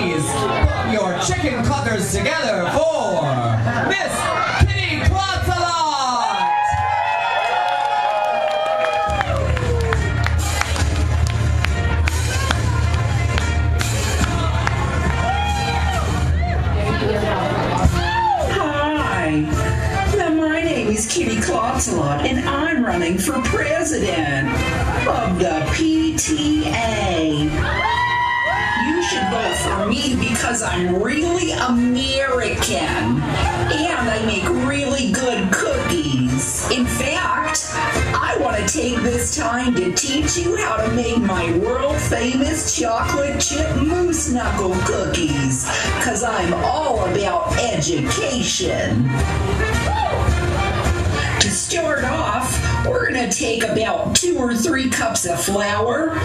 please put your chicken cluckers together for Miss Klottsalot! Hi, my name is Klottsalot, and I'm running for president of the PTA. You should vote for me because I'm really American and I make really good cookies. In fact, I want to take this time to teach you how to make my world-famous chocolate chip moose knuckle cookies because I'm all about education. To start off, we're going to take about 2 or 3 cups of flour,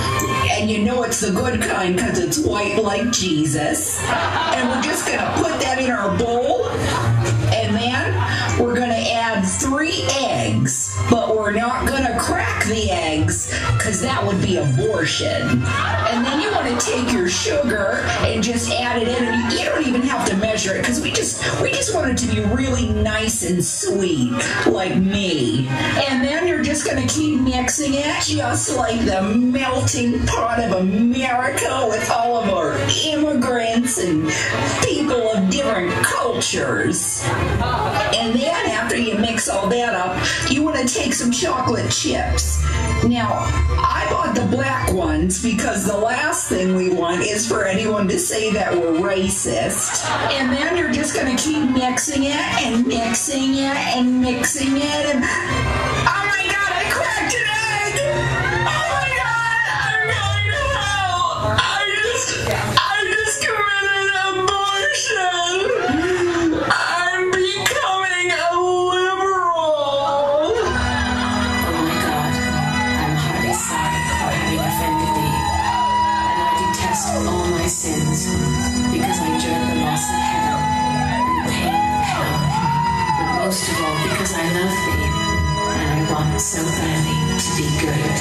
and you know it's the good kind because it's white like Jesus. And we're just going to put that in our bowl, and then we're going to add 3 eggs, but we're not going to crack the eggs because that would be abortion. And then you want to take your sugar and just add it in, and you don't even have to measure it because we just want it to be really nice and sweet, like me. And then you're just going to keep mixing it just like the melting pot of America with all of our immigrants and people of different cultures. And then after you mix all that up, you want to take some chocolate chips. Now, I bought the black ones because the last thing we want is for anyone to say that we're racist. And then you're just going to keep mixing it and mixing it and mixing it and... Oh my God, I cracked an egg! Oh my God, I'm going to hell! I just committed abortion! I'm becoming a liberal! Oh my God, I'm heartily sorry for having offended thee, and I detest all my sins, because I dread the loss of heaven and the pain of hell, but most of all because I love thee, and I want so badly to be good.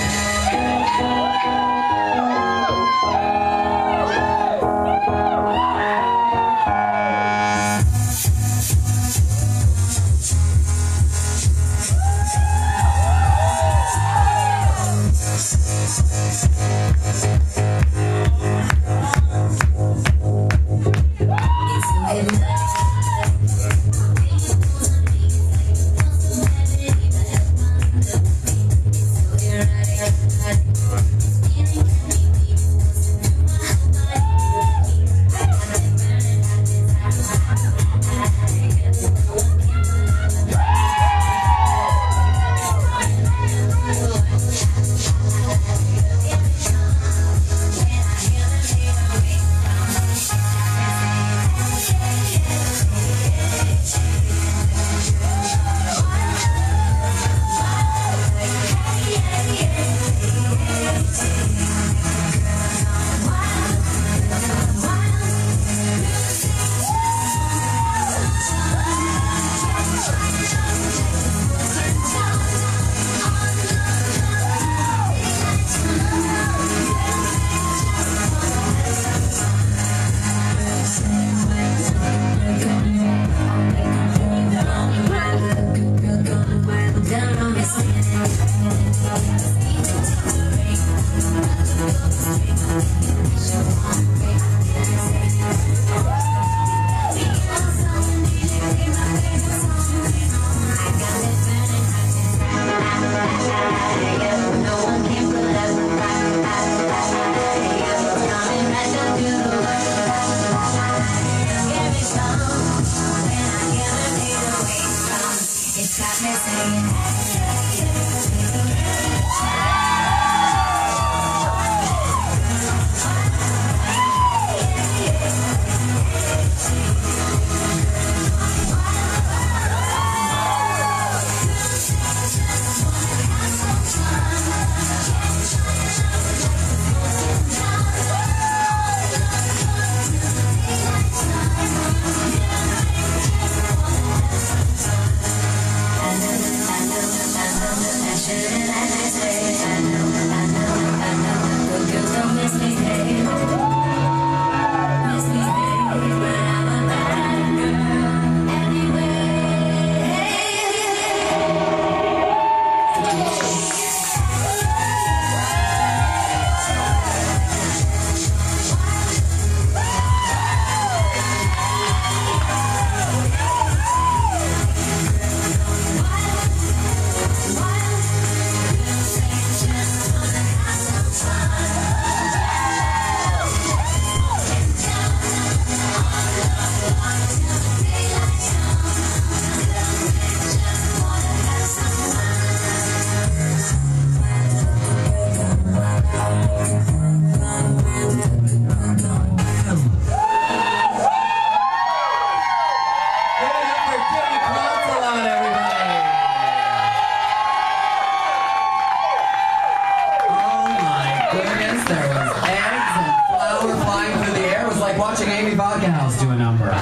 Amy Vodka House do a number. Now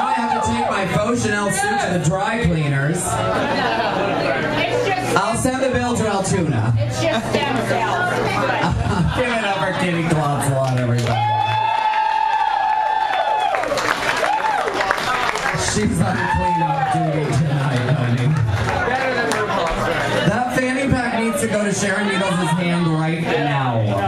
I have to take my faux Chanel suit to the dry cleaners. I'll send the bill to Altoona. It's just stem cells. Give it up for Kitty Klottsalot, everybody. She's on cleanup duty tonight, honey. That fanny pack needs to go to Sharon Needles' hand right now.